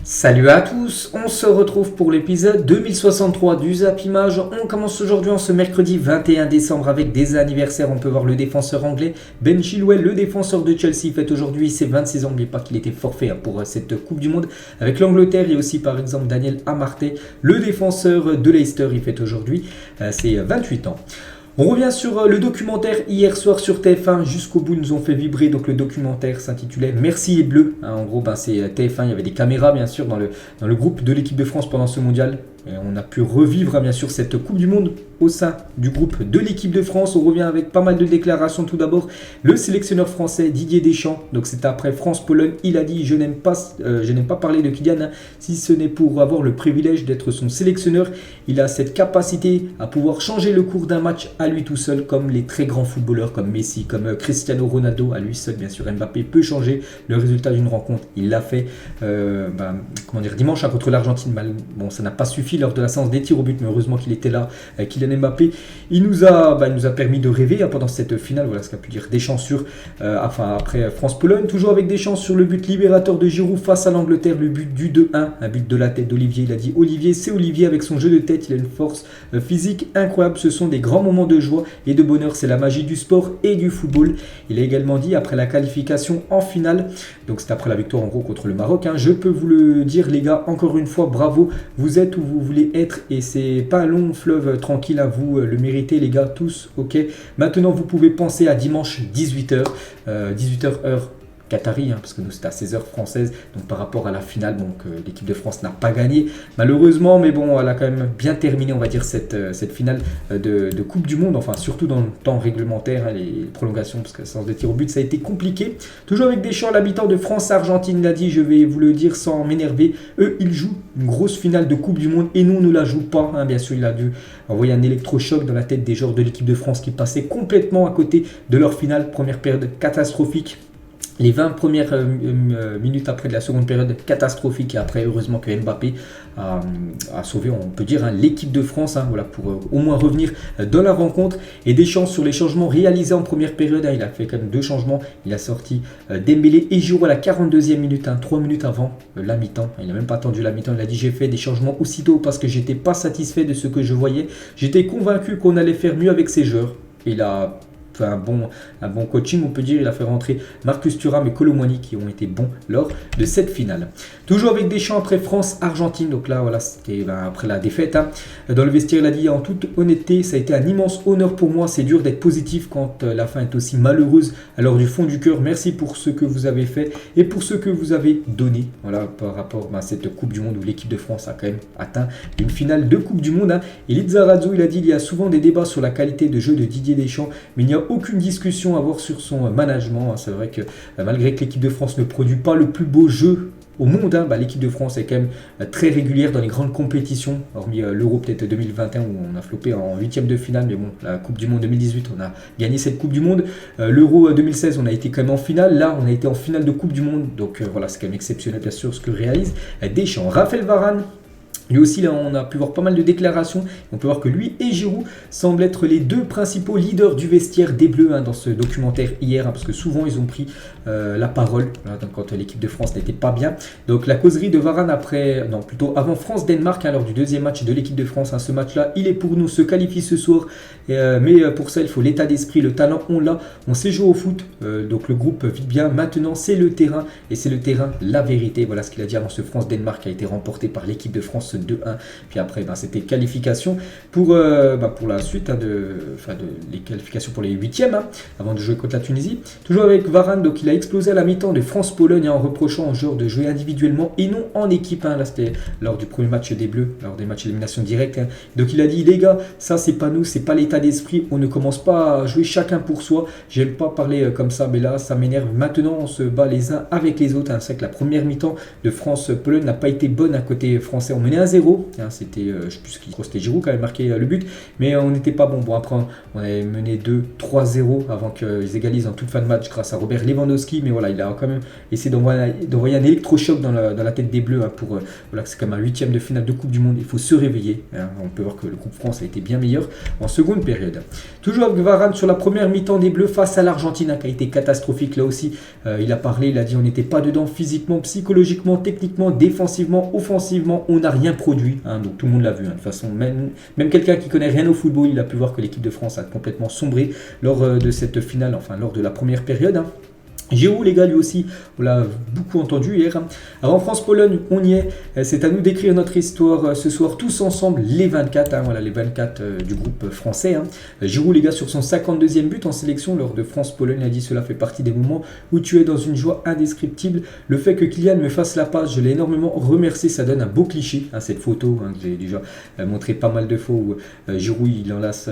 Salut à tous, on se retrouve pour l'épisode 2063 du Zap Image. On commence aujourd'hui en ce mercredi 21 décembre avec des anniversaires. On peut voir le défenseur anglais Ben Chilwell, le défenseur de Chelsea, fête aujourd'hui ses 26 ans. N'oubliez pas qu'il était forfait pour cette Coupe du Monde avec l'Angleterre. Et aussi par exemple Daniel Amartey, le défenseur de Leicester, il fête aujourd'hui ses 28 ans. On revient sur le documentaire hier soir sur TF1, jusqu'au bout nous ont fait vibrer. Donc le documentaire s'intitulait Merci les Bleus. En gros c'est TF1, il y avait des caméras bien sûr dans le groupe de l'équipe de France pendant ce mondial. Et on a pu revivre bien sûr cette Coupe du Monde au sein du groupe de l'équipe de France. On revient avec pas mal de déclarations. Tout d'abord, le sélectionneur français Didier Deschamps. Donc c'est après France-Pologne. Il a dit je n'aime pas parler de Kylian si ce n'est pour avoir le privilège d'être son sélectionneur. Il a cette capacité à pouvoir changer le cours d'un match à lui tout seul, comme les très grands footballeurs comme Messi, comme Cristiano Ronaldo. À lui seul, bien sûr, Mbappé peut changer le résultat d'une rencontre. Il l'a fait dimanche contre l'Argentine. Bon, ça n'a pas suffi lors de la séance des tirs au but, mais heureusement qu'il était là, Kylian Mbappé. Il nous a permis de rêver pendant cette finale. Voilà ce qu'a pu dire Deschamps après France-Pologne. Toujours avec Deschamps sur le but libérateur de Giroud face à l'Angleterre, le but du 2-1, un but de la tête d'Olivier. Il a dit Olivier, c'est Olivier avec son jeu de tête. Il a une force physique incroyable. Ce sont des grands moments de joie et de bonheur. C'est la magie du sport et du football. Il a également dit après la qualification en finale, donc c'est après la victoire en gros contre le Maroc, je peux vous le dire les gars, encore une fois bravo, vous êtes où vous voulez être et c'est pas un long fleuve tranquille, vous le méritez les gars tous, ok. Maintenant vous pouvez penser à dimanche 18h heure Qatari, parce que nous c'était à 16h française, donc par rapport à la finale, l'équipe de France n'a pas gagné malheureusement, mais bon, elle a quand même bien terminé, on va dire, cette finale de Coupe du Monde, enfin surtout dans le temps réglementaire, les prolongations, parce que la séance de tir au but ça a été compliqué. Toujours avec Deschamps, l'habitant de France-Argentine l'a dit, je vais vous le dire sans m'énerver, eux ils jouent une grosse finale de Coupe du Monde et nous on ne la joue pas, bien sûr il a dû envoyer un électrochoc dans la tête des joueurs de l'équipe de France qui passaient complètement à côté de leur finale. Première période catastrophique. Les 20 premières minutes après de la seconde période catastrophique, et après heureusement que Mbappé a sauvé, on peut dire, l'équipe de France, pour au moins revenir dans la rencontre. Et Deschamps sur les changements réalisés en première période, il a fait quand même 2 changements, il a sorti Dembélé et Giroud à la 42e minute, 3 minutes avant la mi-temps, il n'a même pas attendu la mi-temps, il a dit j'ai fait des changements aussitôt parce que j'étais pas satisfait de ce que je voyais, j'étais convaincu qu'on allait faire mieux avec ces joueurs. Il a un bon coaching, on peut dire. Il a fait rentrer Marcus Thuram et Kolo Muani qui ont été bons lors de cette finale. Toujours avec Deschamps après France-Argentine, donc là voilà, c'était après la défaite. Dans le vestiaire, il a dit en toute honnêteté, ça a été un immense honneur pour moi. C'est dur d'être positif quand la fin est aussi malheureuse. Alors du fond du cœur, merci pour ce que vous avez fait et pour ce que vous avez donné. Voilà par rapport à cette Coupe du Monde où l'équipe de France a quand même atteint une finale de Coupe du Monde. Et Lizarazu, il a dit il y a souvent des débats sur la qualité de jeu de Didier Deschamps, mais il n'y a aucune discussion à avoir sur son management. C'est vrai que malgré que l'équipe de France ne produit pas le plus beau jeu au monde, l'équipe de France est quand même très régulière dans les grandes compétitions, hormis l'Euro peut-être 2021 où on a floppé en 8e de finale, mais bon, la Coupe du Monde 2018 on a gagné cette Coupe du Monde, l'Euro 2016 on a été quand même en finale, là on a été en finale de Coupe du Monde, donc voilà, c'est quand même exceptionnel bien sûr ce que réalise Deschamps. Raphaël Varane, lui aussi, là, on a pu voir pas mal de déclarations. On peut voir que lui et Giroud semblent être les 2 principaux leaders du vestiaire des Bleus dans ce documentaire hier, parce que souvent ils ont pris la parole quand l'équipe de France n'était pas bien. Donc la causerie de Varane avant France-Danemark, lors du 2e match de l'équipe de France. Ce match-là, il est pour nous, se qualifie ce soir. Mais pour ça, il faut l'état d'esprit, le talent, on l'a. On sait jouer au foot, donc le groupe vit bien. Maintenant, c'est le terrain, et c'est le terrain la vérité. Voilà ce qu'il a dit avant ce France-Danemark qui a été remporté par l'équipe de France 2-1, puis après c'était qualification pour la suite les qualifications pour les 8e avant de jouer contre la Tunisie. Toujours avec Varane, donc il a explosé à la mi-temps de France-Pologne en reprochant aux joueurs de jouer individuellement et non en équipe. Là c'était lors du premier match des Bleus, lors des matchs d'élimination directe. Donc il a dit les gars, ça c'est pas nous, c'est pas l'état d'esprit, on ne commence pas à jouer chacun pour soi. J'aime pas parler comme ça, mais là ça m'énerve. Maintenant on se bat les uns avec les autres. C'est vrai que la première mi-temps de France-Pologne n'a pas été bonne à côté français. On menait 1-0. Hein, c'était, je sais plus ce qui, c'était Giroud qui avait marqué le but, mais on n'était pas bon. Bon, après, on avait mené 2-3-0 avant qu'ils égalisent en toute fin de match grâce à Robert Lewandowski, mais voilà, il a quand même essayé d'envoyer un électrochoc dans la tête des Bleus, hein, pour voilà, c'est comme un 8e de finale de Coupe du Monde, il faut se réveiller. Hein. On peut voir que le groupe France a été bien meilleur en seconde période. Toujours avec Varane sur la première mi-temps des Bleus face à l'Argentine, hein, qui a été catastrophique là aussi. Il a parlé, il a dit on n'était pas dedans physiquement, psychologiquement, techniquement, défensivement, offensivement, on n'a rien produit. Hein, donc tout le monde l'a vu. Hein. De toute façon, même quelqu'un qui connaît rien au football, il a pu voir que l'équipe de France a complètement sombré lors de cette finale, enfin lors de la première période. Hein. Giroud, les gars, lui aussi, on l'a beaucoup entendu hier. Avant France-Pologne, on y est. C'est à nous d'écrire notre histoire ce soir, tous ensemble, les 24. Hein, voilà, les 24 du groupe français. Hein. Giroud, les gars, sur son 52e but en sélection lors de France-Pologne, a dit cela fait partie des moments où tu es dans une joie indescriptible. Le fait que Kylian me fasse la passe, je l'ai énormément remercié. Ça donne un beau cliché, hein, cette photo, hein, que j'ai déjà montré pas mal de fois où Giroud, il enlace,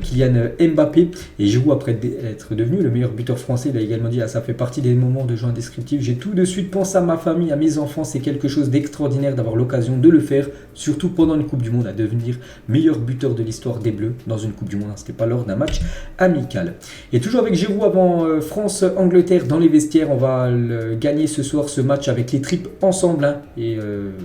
Kylian Mbappé. Et Giroud, après être devenu le meilleur buteur français, il a également dit, ça fait partie des moments de joie indescriptible. J'ai tout de suite pensé à ma famille, à mes enfants. C'est quelque chose d'extraordinaire d'avoir l'occasion de le faire, surtout pendant une Coupe du Monde, à devenir meilleur buteur de l'histoire des Bleus dans une Coupe du Monde. C'était pas lors d'un match amical. Et toujours avec Giroud avant France-Angleterre dans les vestiaires. On va gagner ce soir ce match avec les tripes ensemble. Hein. Et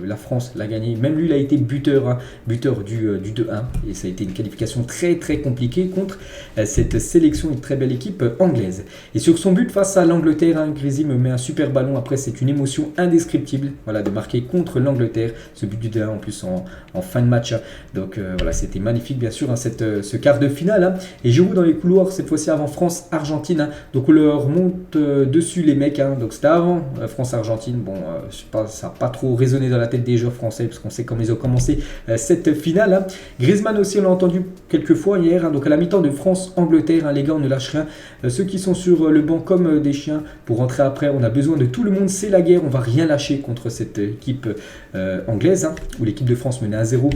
la France l'a gagné. Même lui, il a été buteur, hein, buteur du 2-1. Et ça a été une qualification très très compliquée contre cette sélection, une très belle équipe anglaise. Et sur son but face à l'Angleterre, hein, Grisi me met un super ballon. Après, c'est une émotion indescriptible, voilà, de marquer contre l'Angleterre. Ce but du 2-1 en plus en fin de match. Hein. Donc voilà, c'était magnifique bien sûr, hein, ce quart de finale. Hein. Et Giroud dans les couloirs cette fois-ci avant France-Argentine. Hein. Donc on leur monte dessus les mecs. Hein. Donc c'était avant France-Argentine. Bon, je sais pas, ça n'a pas trop résonné dans la tête des joueurs français parce qu'on sait comment ils ont commencé cette finale. Hein. Griezmann aussi, on l'a entendu quelques fois hier. Hein. Donc à la mi-temps de France-Angleterre, hein, les gars, on ne lâche rien. Ceux qui sont sur le banc comme des chiens pour rentrer après, on a besoin de tout le monde, c'est la guerre, on va rien lâcher contre cette équipe anglaise, hein, où l'équipe de France menait 1-0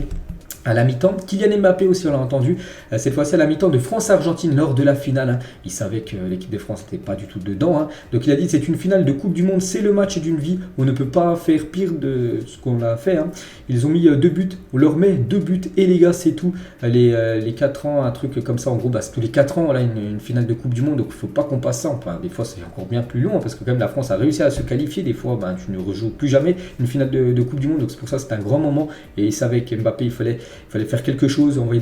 à la mi-temps. Kylian Mbappé aussi, on l'a entendu, cette fois-ci à la mi-temps de France-Argentine lors de la finale. Hein. Il savait que l'équipe de France n'était pas du tout dedans. Hein. Donc il a dit c'est une finale de Coupe du Monde, c'est le match d'une vie. On ne peut pas faire pire de ce qu'on a fait. Hein. Ils ont mis 2 buts, on leur met 2 buts et les gars, c'est tout. Les 4 ans, un truc comme ça, en gros, bah, c'est tous les 4 ans, voilà, une finale de Coupe du Monde. Donc il ne faut pas qu'on passe ça. Enfin, des fois, c'est encore bien plus long hein, parce que quand même la France a réussi à se qualifier. Des fois, bah, tu ne rejoues plus jamais une finale de Coupe du Monde. Donc c'est pour ça que c'est un grand moment. Et il savait qu'Mbappé, il fallait faire quelque chose, envoyer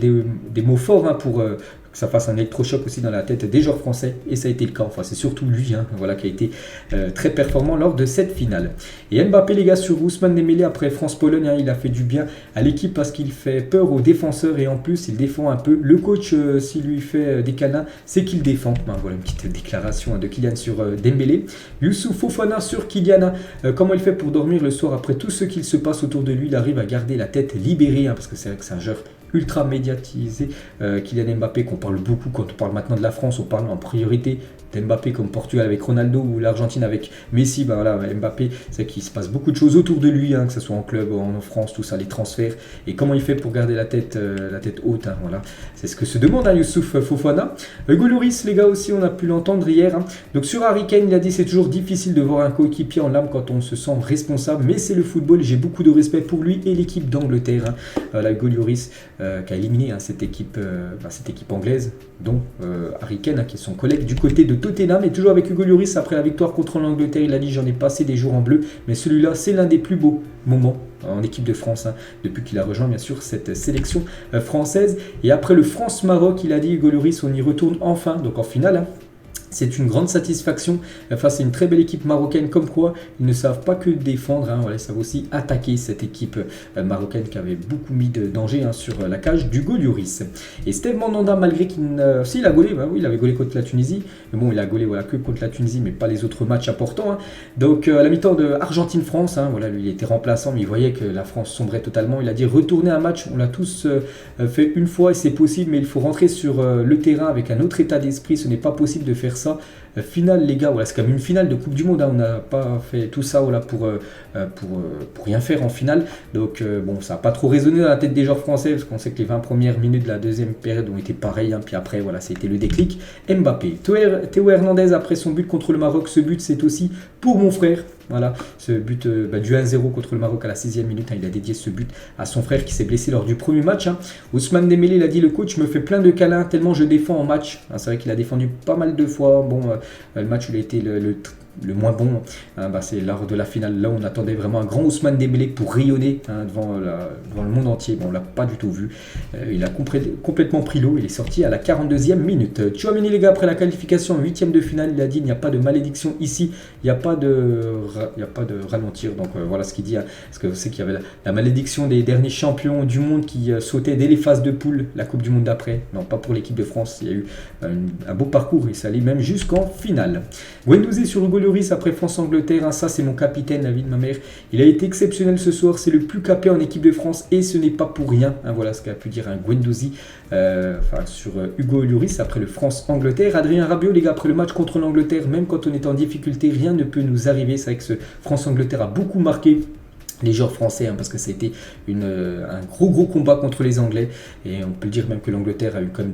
des mots forts hein, pour que ça fasse un électrochoc aussi dans la tête des joueurs français, et ça a été le cas. Enfin, c'est surtout lui hein, voilà, qui a été très performant lors de cette finale. Et Mbappé, les gars, sur Ousmane Dembélé après France-Pologne, hein, il a fait du bien à l'équipe parce qu'il fait peur aux défenseurs et en plus il défend un peu. Le coach, s'il lui fait des câlins, c'est qu'il défend. Ben, voilà une petite déclaration hein, de Kylian sur Dembélé. Youssouf Fofana sur Kylian, comment il fait pour dormir le soir après tout ce qu'il se passe autour de lui. Il arrive à garder la tête libérée hein, parce que c'est vrai que c'est un joueur ultra médiatisé. Kylian Mbappé, qu'on parle beaucoup quand on parle maintenant de la France, on parle en priorité d'Mbappé comme Portugal avec Ronaldo ou l'Argentine avec Messi. Ben voilà, Mbappé, c'est qu'il se passe beaucoup de choses autour de lui, hein, que ce soit en club, en France, tout ça, les transferts. Et comment il fait pour garder la tête haute, hein, voilà. C'est ce que se demande hein, Youssouf Fofana. Hugo Lloris, les gars, aussi, on a pu l'entendre hier. Hein. Donc sur Harry Kane, il a dit c'est toujours difficile de voir un coéquipier en larmes quand on se sent responsable, mais c'est le football. J'ai beaucoup de respect pour lui et l'équipe d'Angleterre. Hein. Voilà, Hugo Lloris qui a éliminé hein, cette équipe anglaise, dont Harry Kane, hein, qui est son collègue du côté de Tottenham. Et toujours avec Hugo Lloris, après la victoire contre l'Angleterre, il a dit j'en ai passé des jours en bleu, mais celui-là c'est l'un des plus beaux moments en équipe de France, hein, depuis qu'il a rejoint bien sûr cette sélection française. Et après le France-Maroc, il a dit Hugo Lloris, on y retourne enfin, donc en finale. Hein. C'est une grande satisfaction face à une très belle équipe marocaine, comme quoi ils ne savent pas que défendre, hein, voilà, ils savent aussi attaquer cette équipe marocaine qui avait beaucoup mis de danger hein, sur la cage d'Hugo Lloris. Et Steve Mandanda, malgré qu'il il a gaulé, bah oui, il avait gaulé contre la Tunisie, mais bon, il a gaulé voilà, que contre la Tunisie, mais pas les autres matchs importants. Hein. Donc à la mi-temps de Argentine-France, hein, voilà, lui il était remplaçant, mais il voyait que la France sombrait totalement. Il a dit retourner un match, on l'a tous fait une fois et c'est possible, mais il faut rentrer sur le terrain avec un autre état d'esprit, ce n'est pas possible de faire ça. Finale les gars, voilà, c'est comme une finale de Coupe du Monde, hein, on n'a pas fait tout ça voilà, pour rien faire en finale, donc bon, ça n'a pas trop résonné dans la tête des joueurs français, parce qu'on sait que les 20 premières minutes de la deuxième période ont été pareilles, hein, puis après voilà, ça a été le déclic. Mbappé, Théo Hernandez après son but contre le Maroc, ce but c'est aussi pour mon frère. Voilà, ce but du 1-0 contre le Maroc à la 6e minute. Il a dédié ce but à son frère qui s'est blessé lors du premier match. Ousmane Dembélé, il a dit: le coach me fait plein de câlins tellement je défends en match. C'est vrai qu'il a défendu pas mal de fois. Bon, le match où il a été le moins bon, c'est lors de la finale. Là, on attendait vraiment un grand Ousmane Dembélé pour rayonner devant le monde entier. Bon, on l'a pas du tout vu. Il a complètement pris l'eau. Il est sorti à la 42e minute. Tchouaméni, les gars, après la qualification en 8e de finale, il a dit: il n'y a pas de malédiction ici. Il n'y a pas de ralentir. Donc voilà ce qu'il dit. Parce que vous savez qu'il y avait la malédiction des derniers champions du monde qui sautaient dès les phases de poule, la Coupe du Monde d'après. Non, pas pour l'équipe de France. Il y a eu un beau parcours et ça allait même jusqu'en finale. Guendouzi sur Hugo Lloris après France-Angleterre, ça c'est mon capitaine, la vie de ma mère. Il a été exceptionnel ce soir, c'est le plus capé en équipe de France et ce n'est pas pour rien. Voilà ce qu'a pu dire un Guendouzi sur Hugo Lloris après le France-Angleterre. Adrien Rabiot, les gars, après le match contre l'Angleterre, même quand on est en difficulté, rien ne peut nous arriver. C'est vrai que ce France-Angleterre a beaucoup marqué les joueurs français, parce que ça a été un gros combat contre les Anglais. Et on peut dire même que l'Angleterre a eu comme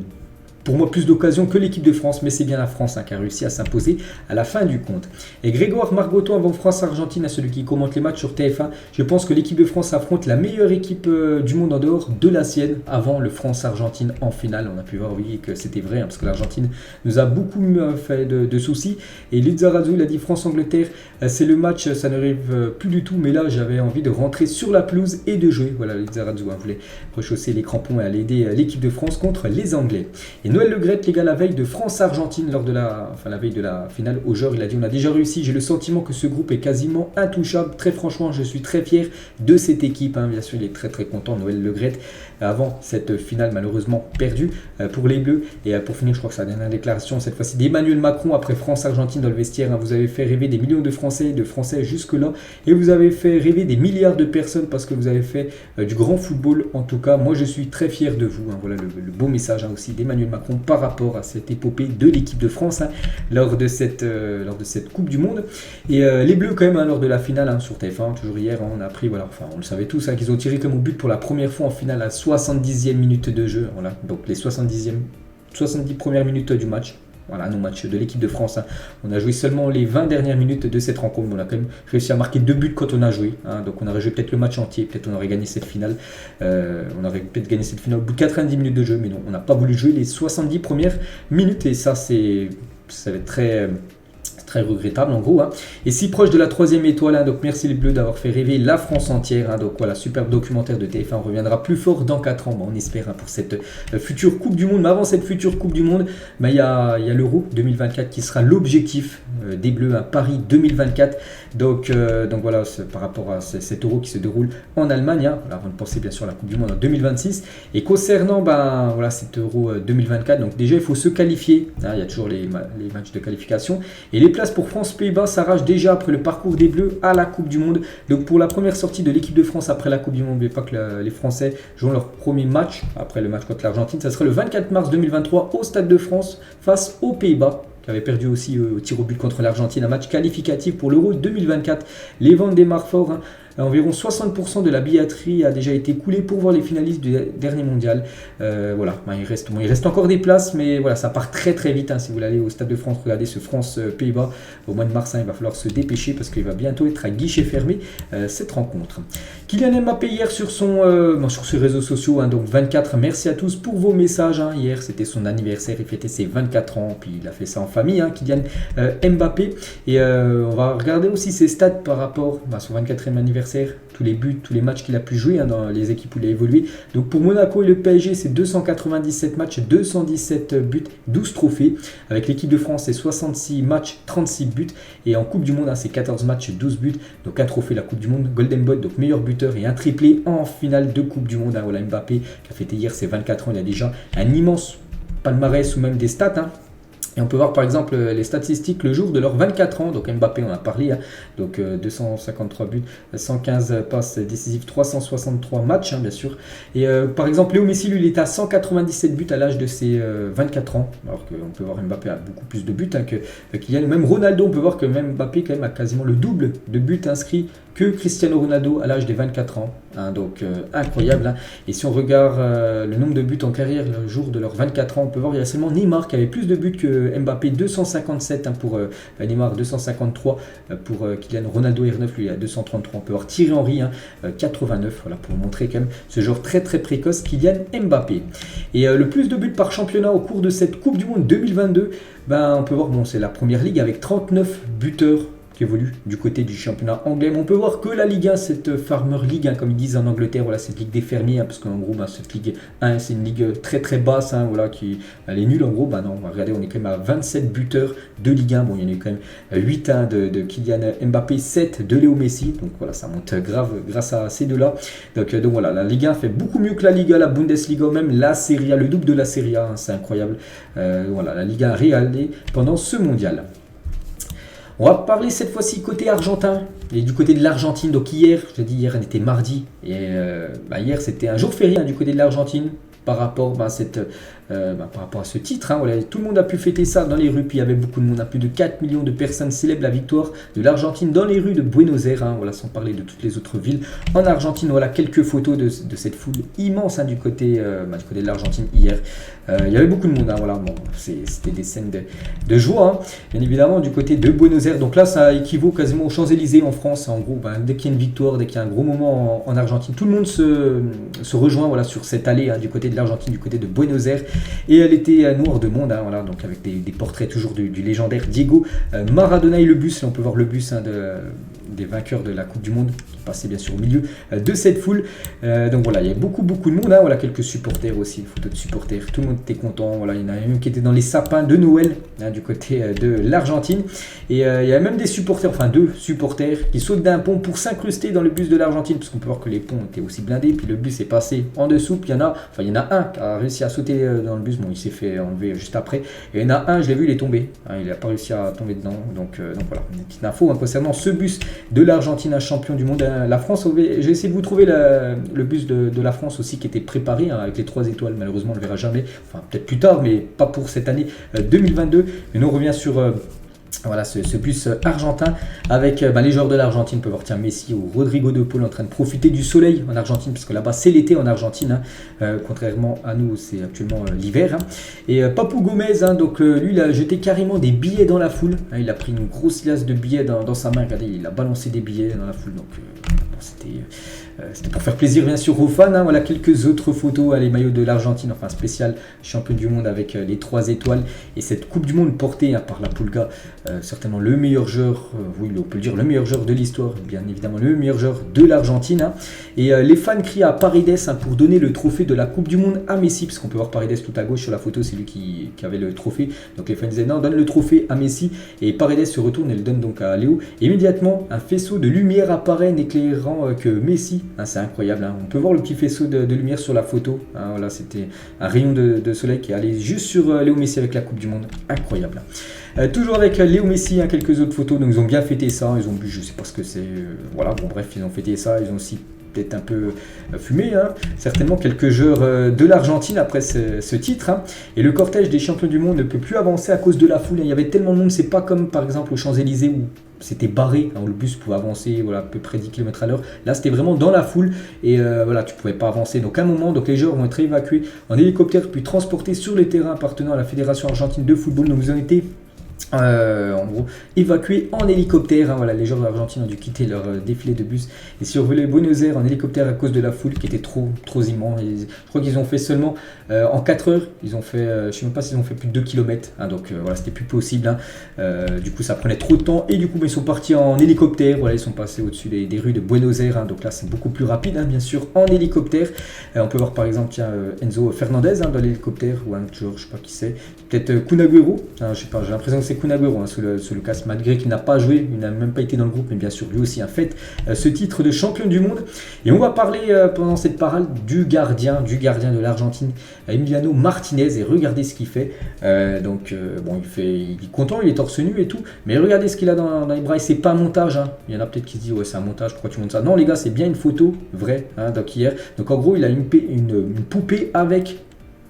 pour moi plus d'occasions que l'équipe de France, mais c'est bien la France qui a réussi à s'imposer à la fin du compte. Et Grégoire Margoton avant France-Argentine, à celui qui commente les matchs sur TF1, je pense que l'équipe de France affronte la meilleure équipe du monde en dehors de la sienne avant le France-Argentine en finale. On a pu voir que c'était vrai, parce que l'Argentine nous a beaucoup fait de soucis. Et Lizarazu, il a dit: France-Angleterre, c'est le match, ça n'arrive plus du tout, mais là j'avais envie de rentrer sur la pelouse et de jouer. Voilà, Lizarazu voulait rechausser les crampons et aller aider l'équipe de France contre les Anglais. Et Noël Le Graët, les gars, la veille de France-Argentine, lors de la veille de la finale au genre, il a dit: on a déjà réussi, j'ai le sentiment que ce groupe est quasiment intouchable. Très franchement, je suis très fier de cette équipe. Bien sûr, il est très content, Noël Le Graët, avant cette finale malheureusement perdue pour les Bleus. Et pour finir, je crois que c'est la dernière déclaration, cette fois-ci d'Emmanuel Macron après France-Argentine dans le vestiaire. Vous avez fait rêver des millions de Français jusque-là, et vous avez fait rêver des milliards de personnes parce que vous avez fait du grand football. En tout cas, moi je suis très fier de vous. Voilà le beau message aussi d'Emmanuel Macron par rapport à cette épopée de l'équipe de France lors de cette Coupe du Monde. Et les Bleus quand même, lors de la finale sur TF1, toujours hier, on a appris, on le savait tous, qu'ils ont tiré comme au but pour la première fois en finale à 70e minute de jeu. Voilà, donc les 70 premières minutes du match. Voilà, nos matchs de l'équipe de France. On a joué seulement les 20 dernières minutes de cette rencontre. On a quand même réussi à marquer 2 buts quand on a joué. Donc on aurait joué peut-être le match entier. Peut-être on aurait gagné cette finale. On aurait peut-être gagné cette finale au bout de 90 minutes de jeu. Mais non, on n'a pas voulu jouer les 70 premières minutes. Et ça va être très regrettable en gros. Et si proche de la 3e étoile, donc merci les Bleus d'avoir fait rêver la France entière. Donc voilà, superbe documentaire de TF1. On reviendra plus fort dans 4 ans, on espère, pour cette future Coupe du Monde. Mais avant cette future Coupe du Monde, il y a l'Euro 2024 qui sera l'objectif des Bleus, Paris 2024. Donc voilà, par rapport à cet Euro qui se déroule en Allemagne, avant de penser bien sûr à la Coupe du Monde en 2026. Et concernant cet Euro 2024, donc déjà il faut se qualifier. Il y a toujours les matchs de qualification. Et les places pour France-Pays-Bas s'arrachent déjà après le parcours des Bleus à la Coupe du Monde. Donc pour la première sortie de l'équipe de France après la Coupe du Monde, n'oubliez pas que les Français jouent leur premier match après le match contre l'Argentine. Ça sera le 24 mars 2023 au Stade de France face aux Pays-Bas, qui avait perdu aussi au tir au but contre l'Argentine, un match qualificatif pour l'Euro 2024. Les ventes démarrent fort. Environ 60% de la billetterie a déjà été coulée pour voir les finalistes du dernier mondial. Il reste encore des places, mais voilà, ça part très vite. Si vous voulez aller au Stade de France, regardez ce France-Pays-Bas au mois de mars. Il va falloir se dépêcher parce qu'il va bientôt être à guichet fermé cette rencontre. Kylian Mbappé hier sur ses réseaux sociaux, donc 24. Merci à tous pour vos messages. Hier c'était son anniversaire, il fêtait ses 24 ans, puis il a fait ça en famille, Kylian Mbappé. Et on va regarder aussi ses stats par rapport à son 24e anniversaire. Tous les buts, tous les matchs qu'il a pu jouer dans les équipes où il a évolué. Donc pour Monaco et le PSG, c'est 297 matchs, 217 buts, 12 trophées. Avec l'équipe de France, c'est 66 matchs, 36 buts. Et en Coupe du Monde, c'est 14 matchs, 12 buts. Donc un trophée, la Coupe du Monde, Golden Boy, donc meilleur buteur, et un triplé en finale de Coupe du Monde. Voilà, Mbappé qui a fêté hier ses 24 ans, il a déjà un immense palmarès ou même des stats. Et on peut voir par exemple les statistiques le jour de leurs 24 ans. Donc Mbappé, on a parlé, donc 253 buts, 115 passes décisives, 363 matchs, bien sûr. Et par exemple, Léo Messi, lui, il est à 197 buts à l'âge de ses 24 ans. Alors qu'on peut voir Mbappé a beaucoup plus de buts que Kylian. Même Ronaldo, on peut voir que même Mbappé quand même a quasiment le double de buts inscrits que Cristiano Ronaldo à l'âge des 24 ans. donc incroyable. Et si on regarde le nombre de buts en carrière le jour de leurs 24 ans, on peut voir qu'il y a seulement Neymar qui avait plus de buts que Mbappé, 257 pour Neymar, 253 pour Kylian Ronaldo R9, lui à 233. On peut voir Thierry Henry, 89, voilà, pour montrer quand même ce joueur très très précoce, Kylian Mbappé. Et le plus de buts par championnat au cours de cette Coupe du Monde 2022, on peut voir, c'est la première ligue avec 39 buteurs qui évolue du côté du championnat anglais. Mais on peut voir que la Ligue 1, cette Farmer League, comme ils disent en Angleterre, voilà, cette ligue des fermiers, parce qu'en gros, cette Ligue 1, c'est une ligue très très basse, voilà, elle est nulle en gros. Non, regardez, on est quand même à 27 buteurs de Ligue 1. Bon, il y en a eu quand même 8 de Kylian Mbappé, 7 de Léo Messi. Donc voilà, ça monte grave grâce à ces deux-là. Donc voilà, la Ligue 1 fait beaucoup mieux que la Liga, la Bundesliga, même la Serie A, le double de la Serie A, c'est incroyable. Voilà, la Ligue 1 a réalisé pendant ce mondial. On va parler cette fois-ci côté argentin et du côté de l'Argentine. Donc hier, je l'ai dit, hier on était mardi et hier c'était un jour férié du côté de l'Argentine par rapport à ce titre. Voilà, tout le monde a pu fêter ça dans les rues. Puis il y avait beaucoup de monde, plus de 4 millions de personnes célèbrent la victoire de l'Argentine dans les rues de Buenos Aires. Voilà, sans parler de toutes les autres villes en Argentine. Voilà quelques photos de cette foule immense du côté de l'Argentine hier. Il y avait beaucoup de monde. Voilà, c'était des scènes de joie. Bien évidemment du côté de Buenos Aires. Donc là, ça équivaut quasiment aux Champs-Élysées en France. En gros, dès qu'il y a une victoire, dès qu'il y a un gros moment en Argentine, tout le monde se rejoint sur cette allée du côté de l'Argentine, du côté de Buenos Aires. Et elle était noire de monde, voilà, donc avec des portraits toujours du légendaire Diego Maradona et le bus. Là, on peut voir le bus des vainqueurs de la Coupe du Monde qui passait bien sûr au milieu de cette foule. Donc voilà, il y a beaucoup de monde. Voilà, quelques supporters aussi, photos de supporters. Tout le monde était content. Voilà, il y en a même qui étaient dans les sapins de Noël du côté de l'Argentine. Et il y a même des supporters, deux supporters qui sautent d'un pont pour s'incruster dans le bus de l'Argentine, parce qu'on peut voir que les ponts étaient aussi blindés. Puis le bus est passé en dessous. Puis il y en a un qui a réussi à sauter dans le bus. Bon, il s'est fait enlever juste après. Et il y en a un, je l'ai vu, il est tombé. Il n'a pas réussi à tomber dedans. Donc voilà, une petite info concernant ce bus de l'Argentine, un champion du monde. La France, j'ai essayé de vous trouver le bus de la France aussi qui était préparé avec les 3 étoiles. Malheureusement, on ne le verra jamais. Enfin, peut-être plus tard, mais pas pour cette année 2022. Mais nous, on revient sur voilà, ce bus argentin avec les joueurs de l'Argentine. On peut voir Messi ou Rodrigo de Paul en train de profiter du soleil en Argentine, parce que là-bas c'est l'été en Argentine, contrairement à nous c'est actuellement l'hiver. Et Papu Gomez, donc lui il a jeté carrément des billets dans la foule. Il a pris une grosse liasse de billets dans sa main. Regardez, il a balancé des billets dans la foule. Donc c'était pour faire plaisir bien sûr aux fans. Voilà quelques autres photos, les maillots de l'Argentine, enfin spécial champion du monde avec les 3 étoiles et cette Coupe du Monde portée par la Pulga, certainement le meilleur joueur, oui on peut le dire, le meilleur joueur de l'histoire, bien évidemment le meilleur joueur de l'Argentine. Et les fans crient à Paredes pour donner le trophée de la Coupe du Monde à Messi, parce qu'on peut voir Paredes tout à gauche sur la photo, c'est lui qui avait le trophée. Donc les fans disaient non, donne le trophée à Messi, et Paredes se retourne et le donne donc à Léo. Et immédiatement un faisceau de lumière apparaît n'éclairant que Messi. C'est incroyable, on peut voir le petit faisceau de lumière sur la photo. Voilà, c'était un rayon de soleil qui allait juste sur Léo Messi avec la Coupe du Monde. Incroyable. Toujours avec Léo Messi, quelques autres photos. Donc ils ont bien fêté ça, ils ont bu, je sais pas ce que c'est. Voilà, bon bref, ils ont fêté ça, ils ont aussi peut-être un peu fumé, certainement quelques joueurs de l'Argentine après ce titre. Et le cortège des champions du monde ne peut plus avancer à cause de la foule. Il y avait tellement de monde, c'est pas comme par exemple aux Champs-Élysées où c'était barré, où le bus pouvait avancer à peu près 10 km à l'heure. Là c'était vraiment dans la foule et voilà, tu pouvais pas avancer. Donc à un moment, les joueurs vont être évacués en hélicoptère puis transportés sur les terrains appartenant à la Fédération argentine de football. Donc ils ont été en gros évacués en hélicoptère. Voilà, les joueurs d'Argentine ont dû quitter leur défilé de bus et survoler Buenos Aires en hélicoptère à cause de la foule qui était trop immense. Je crois qu'ils ont fait seulement en 4 heures, ils ont fait, je sais même pas s'ils ont fait plus de 2 km, donc voilà, c'était plus possible. Du coup ça prenait trop de temps et du coup ils sont partis en hélicoptère. Voilà, ils sont passés au-dessus des rues de Buenos Aires, donc là c'est beaucoup plus rapide, bien sûr, en hélicoptère. On peut voir par exemple Enzo Fernandez dans l'hélicoptère, ou un joueur, je sais pas qui c'est, peut-être Kun Agüero, je sais pas, j'ai l'impression que c'est Kun Agüero sous le casque, malgré qu'il n'a pas joué, il n'a même pas été dans le groupe, mais bien sûr lui aussi a fait ce titre de champion du monde. Et on va parler pendant cette parade du gardien de l'Argentine, Emiliano Martinez, et regardez ce qu'il fait. Bon, il est content, il est torse nu et tout, mais regardez ce qu'il a dans les bras, et c'est pas un montage. Il y en a peut-être qui se disent ouais c'est un montage, pourquoi tu montes ça? Non les gars, c'est bien une photo vraie, donc hier. Donc en gros il a une poupée avec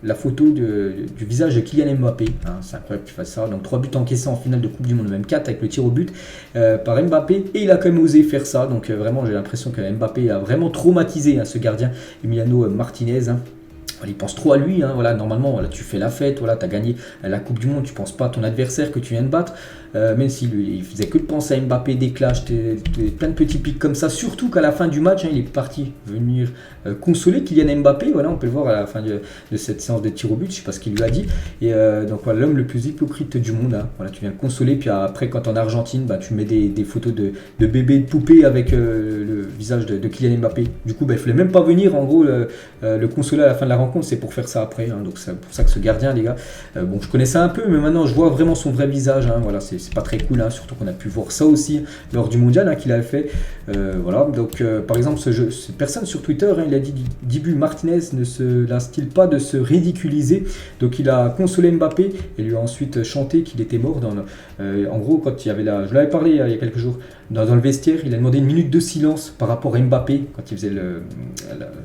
la photo du visage de Kylian Mbappé. Hein, c'est incroyable qu'il fasse ça. Donc 3 buts encaissés en finale de Coupe du Monde, même 4 avec le tir au but par Mbappé. Et il a quand même osé faire ça. Donc vraiment, j'ai l'impression que Mbappé a vraiment traumatisé ce gardien Emiliano Martinez. Hein. Il pense trop à lui, hein, voilà, normalement voilà, tu fais la fête, voilà, tu as gagné la Coupe du Monde, tu ne penses pas à ton adversaire que tu viens de battre, même si lui il faisait que de penser à Mbappé, des clashs, plein de petits pics comme ça, surtout qu'à la fin du match, hein, il est parti venir consoler Kylian Mbappé, voilà, on peut le voir à la fin de cette séance de tir au but, je ne sais pas ce qu'il lui a dit, et donc voilà, l'homme le plus hypocrite du monde, hein, voilà, tu viens le consoler, puis après quand en Argentine, bah, tu mets des photos de bébés, de poupées avec le visage de Kylian Mbappé, du coup bah, il ne fallait même pas venir en gros le consoler à la fin de la rencontre, c'est pour faire ça après, hein, donc c'est pour ça que ce gardien les gars, bon je connaissais un peu mais maintenant je vois vraiment son vrai visage, hein, voilà, c'est pas très cool, hein, surtout qu'on a pu voir ça aussi lors du mondial, hein, qu'il avait fait, voilà, donc par exemple cette personne sur Twitter, hein, il a dit Dibu Martinez ne l'instille pas de se ridiculiser, donc il a consolé Mbappé et lui a ensuite chanté qu'il était mort en gros quand il y avait je l'avais parlé il y a quelques jours, dans le vestiaire, il a demandé une minute de silence par rapport à Mbappé quand il faisait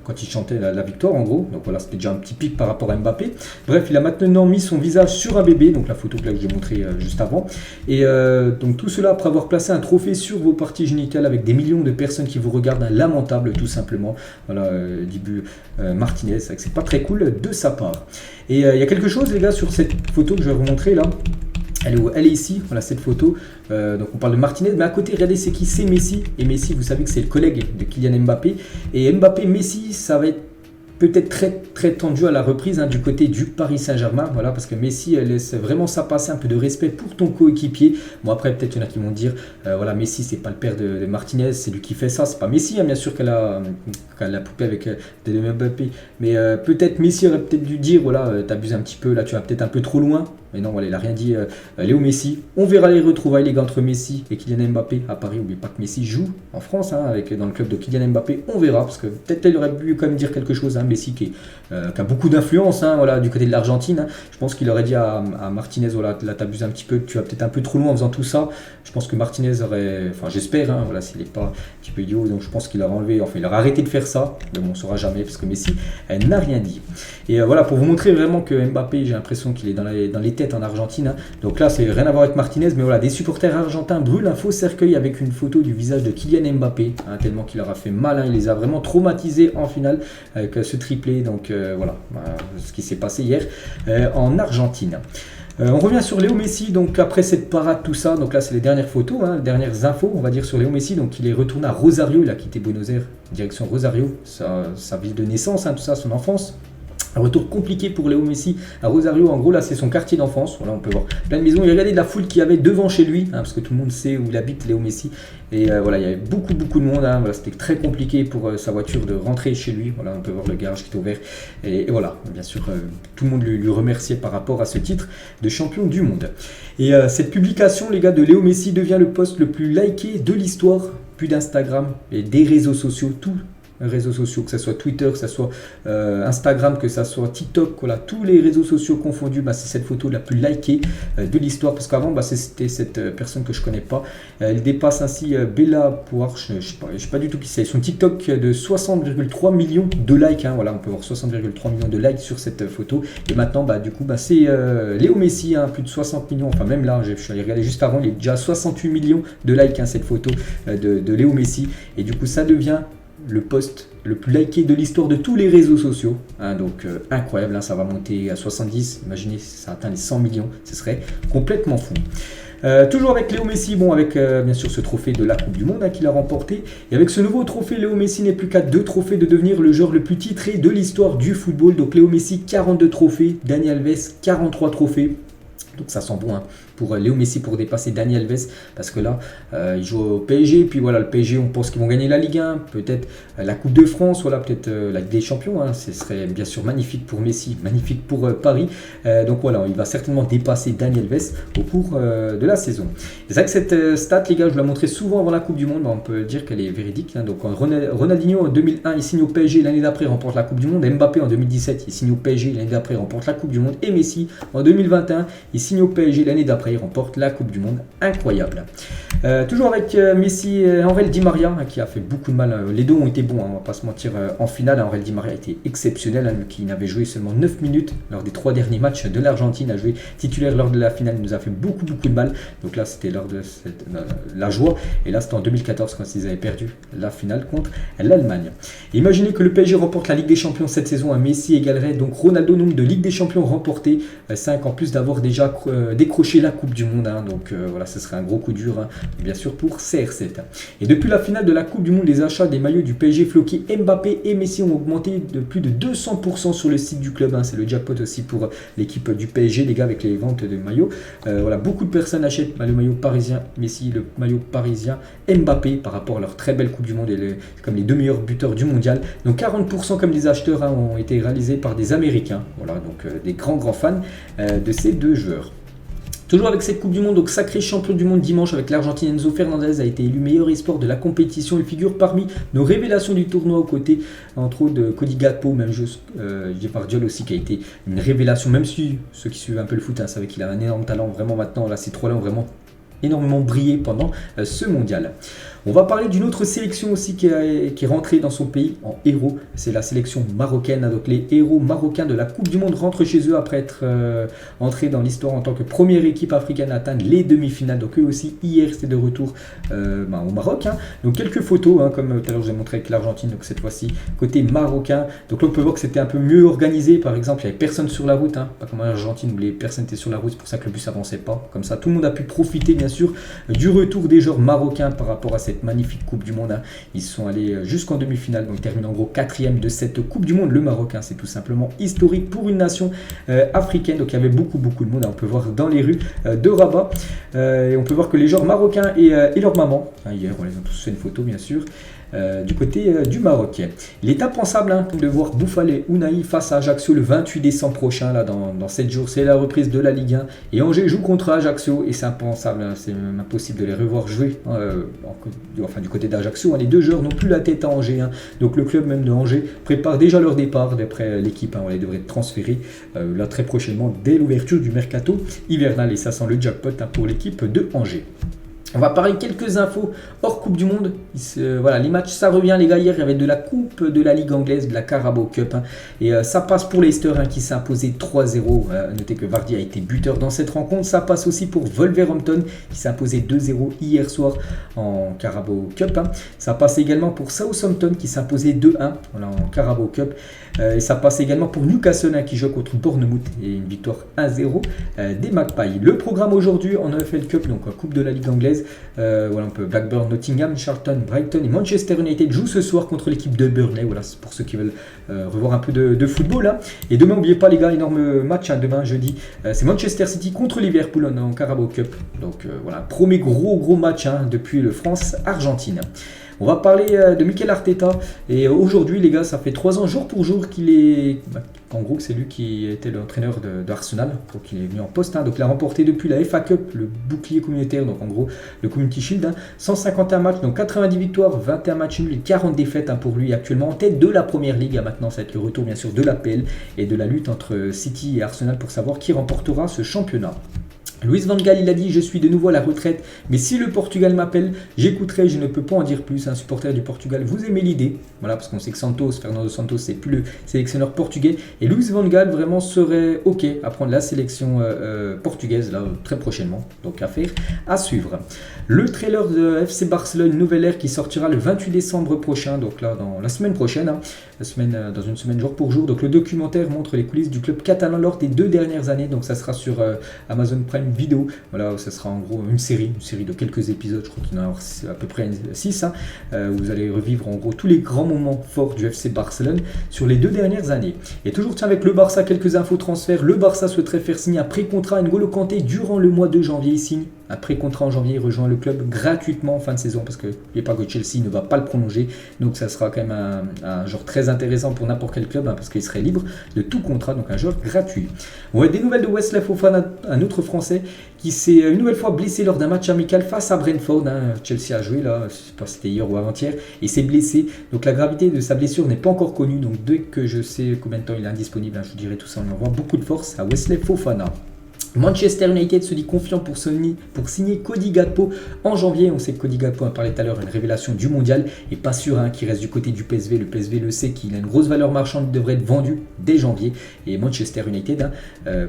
quand il chantait la victoire en gros, donc voilà, c'était déjà un petit pic par rapport à Mbappé. Bref, il a maintenant mis son visage sur un bébé, donc la photo que j'ai montrée juste avant, et donc tout cela après avoir placé un trophée sur vos parties génitales avec des millions de personnes qui vous regardent, un lamentable tout simplement, voilà, Dibu Martinez, c'est pas très cool de sa part. Et il y a quelque chose les gars sur cette photo que je vais vous montrer là. Elle est ici, voilà cette photo, donc on parle de Martinez, mais à côté, regardez c'est qui, c'est Messi, et Messi vous savez que c'est le collègue de Kylian Mbappé, et Mbappé-Messi ça va être peut-être très, très tendu à la reprise, hein, du côté du Paris Saint-Germain, voilà, parce que Messi laisse vraiment ça passer, un peu de respect pour ton coéquipier. Bon après peut-être il y en a qui vont dire, voilà, Messi c'est pas le père de Martinez, c'est lui qui fait ça, c'est pas Messi, hein, bien sûr qu'elle a poupée avec de Mbappé, mais peut-être Messi aurait peut-être dû dire, voilà, t'abuses un petit peu, là tu vas peut-être un peu trop loin. Mais non, voilà, il n'a rien dit. Léo Messi, on verra les retrouvailles les gars entre Messi et Kylian Mbappé à Paris. N'oubliez pas que Messi joue en France, hein, dans le club de Kylian Mbappé. On verra, parce que peut-être il aurait pu quand même dire quelque chose, hein, Messi qui a beaucoup d'influence, hein, voilà, du côté de l'Argentine. Hein. Je pense qu'il aurait dit à Martinez, voilà, là t'abuses un petit peu, tu vas peut-être un peu trop loin en faisant tout ça. Je pense que Martinez aurait, enfin j'espère, hein, voilà, s'il n'est pas un petit peu idiot, donc je pense qu'il aurait enlevé, enfin il aurait arrêté de faire ça. Mais bon, on ne saura jamais, parce que Messi n'a rien dit. Et voilà, pour vous montrer vraiment que Mbappé, j'ai l'impression qu'il est dans les têtes en Argentine, hein. Donc là c'est rien à voir avec Martinez, mais voilà, des supporters argentins brûlent un faux cercueil avec une photo du visage de Kylian Mbappé, hein, tellement qu'il leur a fait mal, hein, il les a vraiment traumatisés en finale avec ce triplé, donc voilà, ce qui s'est passé hier en Argentine. On revient sur Léo Messi, donc après cette parade, tout ça, donc là c'est les dernières photos, hein, les dernières infos, on va dire sur Léo Messi, donc il est retourné à Rosario, il a quitté Buenos Aires, direction Rosario, sa ville de naissance, hein, tout ça, son enfance. Un retour compliqué pour Léo Messi à Rosario, en gros là c'est son quartier d'enfance, voilà, on peut voir plein de maisons, il regardait de la foule qu'il y avait devant chez lui, hein, parce que tout le monde sait où il habite Léo Messi, et voilà, il y avait beaucoup de monde, hein, voilà, c'était très compliqué pour sa voiture de rentrer chez lui, voilà, on peut voir le garage qui est ouvert, et voilà, bien sûr tout le monde lui remerciait par rapport à ce titre de champion du monde. Et cette publication les gars de Léo Messi devient le post le plus liké de l'histoire, plus d'Instagram et des réseaux sociaux, tout réseaux sociaux, que ce soit Twitter, que ce soit Instagram, que ce soit TikTok, voilà, tous les réseaux sociaux confondus, bah, c'est cette photo la plus likée de l'histoire, parce qu'avant bah, c'était cette personne que je connais pas, elle dépasse ainsi Bella Poire, je ne sais pas du tout qui c'est, son TikTok de 60,3 millions de likes, hein, voilà, on peut voir 60,3 millions de likes sur cette photo, et maintenant bah, du coup bah, c'est Léo Messi, hein, plus de 60 millions, enfin même là, je suis allé regarder juste avant, il est déjà 68 millions de likes, hein, cette photo de Léo Messi, et du coup ça devient le post le plus liké de l'histoire de tous les réseaux sociaux, hein, donc incroyable, hein, ça va monter à 70, imaginez si ça atteint les 100 millions, ce serait complètement fou. Toujours avec Léo Messi, bon, avec bien sûr ce trophée de la Coupe du Monde, hein, qu'il a remporté, et avec ce nouveau trophée, Léo Messi n'est plus qu'à 2 trophées de devenir le joueur le plus titré de l'histoire du football. Donc Léo Messi 42 trophées, Dani Alves 43 trophées. Donc ça sent bon, hein, pour Léo Messi pour dépasser Dani Alves, parce que là il joue au PSG, puis voilà, le PSG on pense qu'ils vont gagner la Ligue 1, peut-être la Coupe de France, voilà, peut-être la Ligue des Champions, hein, ce serait bien sûr magnifique pour Messi, magnifique pour Paris, donc voilà, il va certainement dépasser Dani Alves au cours de la saison. C'est vrai que cette stat les gars, je vous la montrais souvent avant la Coupe du Monde, on peut dire qu'elle est véridique, hein. Donc Ronaldinho en 2001 il signe au PSG, l'année d'après il remporte la Coupe du Monde, Mbappé en 2017 il signe au PSG, l'année d'après il remporte la Coupe du Monde, et Messi en 2021 il signe au PSG, l'année d'après il remporte la Coupe du Monde. Incroyable. Toujours avec Messi et Angel Di Maria qui a fait beaucoup de mal. Les deux ont été bons, on va pas se mentir. En finale, Angel Di Maria a été exceptionnel, qui n'avait joué seulement 9 minutes lors des 3 derniers matchs de l'Argentine, a joué titulaire lors de la finale, il nous a fait beaucoup de mal. Donc là, c'était lors de la joie. Et là, c'était en 2014 quand ils avaient perdu la finale contre l'Allemagne. Imaginez que le PSG remporte la Ligue des Champions cette saison. Messi égalerait donc Ronaldo nombre de Ligue des Champions remportées, 5 en plus d'avoir déjà décroché la Coupe du Monde. Donc voilà, ce serait un gros coup dur, bien sûr, pour CR7. Et depuis la finale de la Coupe du Monde, les achats des maillots du PSG floqués Mbappé et Messi ont augmenté de plus de 200% sur le site du club. C'est le jackpot aussi pour l'équipe du PSG, les gars, avec les ventes de maillots. Voilà, beaucoup de personnes achètent le maillot parisien Messi, le maillot parisien Mbappé par rapport à leur très belle Coupe du Monde et comme les 2 meilleurs buteurs du mondial. Donc 40% comme des acheteurs ont été réalisés par des Américains. Voilà, donc des grands fans de ces deux joueurs. Toujours avec cette Coupe du Monde, donc sacré champion du monde dimanche avec l'Argentine, Enzo Fernandez a été élu meilleur e-sport de la compétition. Il figure parmi nos révélations du tournoi aux côtés, entre autres, de Cody Gakpo, même Gvardiol aussi qui a été une révélation, même si ceux qui suivent un peu le foot savaient qu'il a un énorme talent. Vraiment maintenant, là, ces trois-là ont vraiment énormément brillé pendant ce mondial. On va parler d'une autre sélection aussi qui est rentrée dans son pays en héros. C'est la sélection marocaine. Donc les héros marocains de la Coupe du Monde rentrent chez eux après être entrés dans l'histoire en tant que première équipe africaine à atteindre les demi-finales. Donc eux aussi, hier, c'était de retour au Maroc. Donc quelques photos, comme tout à l'heure, j'ai montré avec l'Argentine. Donc cette fois-ci, côté marocain. Donc là, on peut voir que c'était un peu mieux organisé. Par exemple, il n'y avait personne sur la route. Pas comme en Argentine où les personnes étaient sur la route. C'est pour ça que le bus n'avançait pas. Comme ça, tout le monde a pu profiter, bien sûr, du retour des joueurs marocains par rapport à cette magnifique Coupe du Monde. Ils sont allés jusqu'en demi-finale, donc ils terminent en gros 4e de cette Coupe du Monde. Le Maroc, c'est tout simplement historique pour une nation africaine. Donc il y avait beaucoup de monde. On peut voir dans les rues de Rabat. Et on peut voir que les joueurs marocains et leur maman, hier on les a tous fait une photo bien sûr, du côté du Maroc. Il est impensable de voir Bouffal et Ounahi face à Ajaccio le 28 décembre prochain, là, dans 7 jours. C'est la reprise de la Ligue 1 et Angers joue contre Ajaccio et c'est impensable, c'est même impossible de les revoir jouer du côté d'Ajaccio. Les deux joueurs n'ont plus la tête à Angers, donc le club même de Angers prépare déjà leur départ d'après l'équipe. On les devrait être transférés là très prochainement dès l'ouverture du mercato hivernal et ça sent le jackpot pour l'équipe de Angers. On va parler quelques infos hors Coupe du Monde. Voilà, les matchs, ça revient les gars. Hier, il y avait de la Coupe de la Ligue anglaise, de la Carabao Cup. Et ça passe pour Leicester qui s'est imposé 3-0. Notez que Vardy a été buteur dans cette rencontre. Ça passe aussi pour Wolverhampton qui s'est imposé 2-0 hier soir en Carabao Cup. Ça passe également pour Southampton qui s'est imposé 2-1 en Carabao Cup. Et ça passe également pour Newcastle qui joue contre Bournemouth et une victoire 1-0 des Magpies. Le programme aujourd'hui en EFL Cup, donc la Coupe de la Ligue anglaise. Voilà, on peut Blackburn, Nottingham, Charlton, Brighton et Manchester United jouent ce soir contre l'équipe de Burnley. Voilà, c'est pour ceux qui veulent revoir un peu de football. Et demain, n'oubliez pas les gars, énorme match demain jeudi. C'est Manchester City contre Liverpool en Carabao Cup. Donc voilà, premier gros match depuis le France-Argentine. On va parler de Mikel Arteta et aujourd'hui les gars, ça fait 3 ans jour pour jour qu'il est... En gros, c'est lui qui était l'entraîneur d'Arsenal, donc il est venu en poste. Donc il a remporté depuis la FA Cup, le bouclier communautaire, donc en gros le Community Shield. 151 matchs, donc 90 victoires, 21 matchs nuls et 40 défaites pour lui actuellement en tête de la Première Ligue. Maintenant, ça va être le retour bien sûr de l'APL et de la lutte entre City et Arsenal pour savoir qui remportera ce championnat. Luis Van Gaal, il a dit « Je suis de nouveau à la retraite, mais si le Portugal m'appelle, j'écouterai, je ne peux pas en dire plus. » Un supporter du Portugal, vous aimez l'idée. Voilà, parce qu'on sait que Fernando Santos, c'est plus le sélectionneur portugais. Et Luis Van Gaal, vraiment, serait OK à prendre la sélection portugaise, là, très prochainement. Donc, affaire à suivre. Le trailer de FC Barcelone, nouvelle ère, qui sortira le 28 décembre prochain, donc là, dans la semaine prochaine, dans une semaine jour pour jour. Donc, le documentaire montre les coulisses du club catalan lors des 2 dernières années. Donc, ça sera sur Amazon Prime Vidéo. Voilà, ça sera en gros une série de quelques épisodes, je crois qu'il y en a à peu près 6, où vous allez revivre en gros tous les grands moments forts du FC Barcelone sur les 2 dernières années. Et toujours avec le Barça, quelques infos transferts. Le Barça souhaiterait faire signer un pré-contrat à N'Golo Kanté durant le mois de janvier. Il signe un pré-contrat en janvier, il rejoint le club gratuitement en fin de saison parce que n'oubliez pas que Chelsea ne va pas le prolonger, donc ça sera quand même un joueur très intéressant pour n'importe quel club parce qu'il serait libre de tout contrat, donc un joueur gratuit. On a des nouvelles de Wesley Fofana, un autre Français qui s'est une nouvelle fois blessé lors d'un match amical face à Brentford. Chelsea a joué là, je sais pas si c'était hier ou avant-hier, et s'est blessé. Donc la gravité de sa blessure n'est pas encore connue, donc dès que je sais combien de temps il est indisponible, je vous dirai tout ça. On envoie beaucoup de force à Wesley Fofana. Manchester United se dit confiant pour signer Cody Gakpo en janvier. On sait que Cody Gakpo, on a parlé tout à l'heure, une révélation du mondial et pas sûr qu'il reste du côté du PSV. Le PSV le sait qu'il a une grosse valeur marchande, il devrait être vendu dès janvier. Et Manchester United,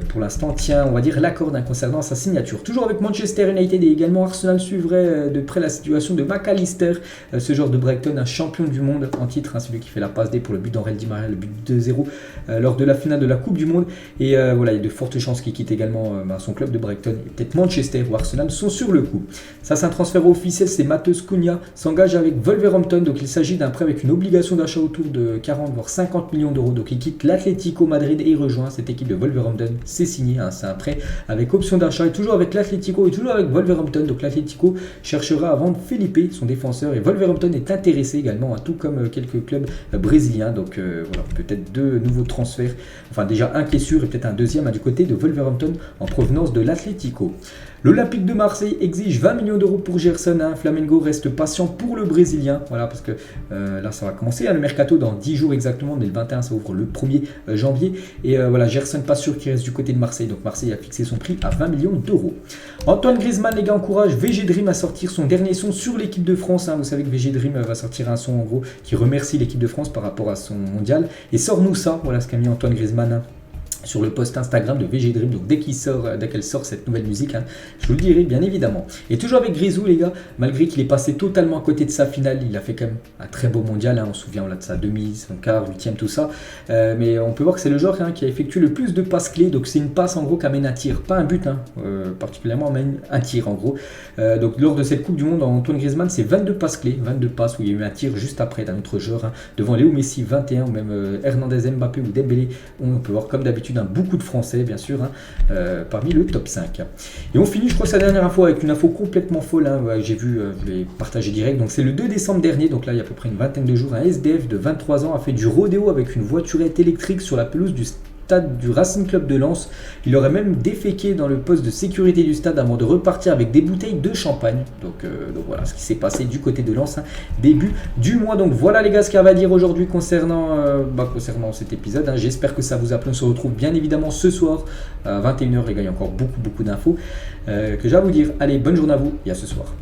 pour l'instant, tient, on va dire, la corde concernant sa signature. Toujours avec Manchester United et également Arsenal suivrait de près la situation de McAllister, ce joueur de Brighton, un champion du monde en titre, celui qui fait la passe D pour le but d'Angel Di Maria, le but 2-0 lors de la finale de la Coupe du Monde. Et voilà, il y a de fortes chances qu'il quitte également son club de Brighton et peut-être Manchester ou Arsenal sont sur le coup. Ça, c'est un transfert officiel, c'est Matheus Cunha s'engage avec Wolverhampton, donc il s'agit d'un prêt avec une obligation d'achat autour de 40 voire 50 millions d'euros, donc il quitte l'Atlético Madrid et il rejoint cette équipe de Wolverhampton. C'est signé, c'est un prêt avec option d'achat et toujours avec l'Atlético et toujours avec Wolverhampton, donc l'Atlético cherchera à vendre Felipe, son défenseur, et Wolverhampton est intéressé également, tout comme quelques clubs brésiliens, donc voilà, peut-être 2 nouveaux transferts, enfin déjà un qui est sûr et peut-être un deuxième du côté de Wolverhampton en provenance de l'Atlético. L'Olympique de Marseille exige 20 millions d'euros pour Gerson. Flamengo reste patient pour le Brésilien. Voilà, parce que là, ça va commencer le mercato dans 10 jours exactement. Dès le 21, ça ouvre le 1er janvier. Et voilà, Gerson pas sûr qu'il reste du côté de Marseille. Donc Marseille a fixé son prix à 20 millions d'euros. Antoine Griezmann, les gars, encourage VG Dream à sortir son dernier son sur l'équipe de France. Vous savez que VG Dream va sortir un son en gros qui remercie l'équipe de France par rapport à son mondial. Et sors-nous ça, voilà ce qu'a mis Antoine Griezmann sur le post Instagram de VG Dream, donc dès qu'elle sort cette nouvelle musique, je vous le dirai bien évidemment. Et toujours avec Grisou les gars, malgré qu'il est passé totalement à côté de sa finale, il a fait quand même un très beau mondial, on se souvient de sa demi, son quart, huitième, tout ça, mais on peut voir que c'est le joueur qui a effectué le plus de passes clés, donc c'est une passe en gros qui amène un tir, pas un but particulièrement, amène un tir en gros. Donc lors de cette Coupe du Monde, Antoine Griezmann c'est 22 passes clés, 22 passes où il y a eu un tir juste après d'un autre joueur, devant Léo Messi 21 ou même Hernandez, Mbappé ou Dembélé, on peut voir comme d'habitude beaucoup de Français bien sûr parmi le top 5. Et on finit, je crois, sa dernière info avec une info complètement folle, j'ai vu, je l'ai partagé direct, donc c'est le 2 décembre dernier, donc là il y a à peu près une vingtaine de jours, un SDF de 23 ans a fait du rodéo avec une voiturette électrique sur la pelouse du stade du Racing Club de Lens. Il aurait même déféqué dans le poste de sécurité du stade avant de repartir avec des bouteilles de champagne. Donc voilà ce qui s'est passé du côté de Lens, début du mois. Donc voilà les gars ce qu'il y avait à dire aujourd'hui concernant cet épisode. J'espère que ça vous a plu. On se retrouve bien évidemment ce soir à 21h les gars. Il y a encore beaucoup d'infos que j'ai à vous dire. Allez, bonne journée à vous et à ce soir.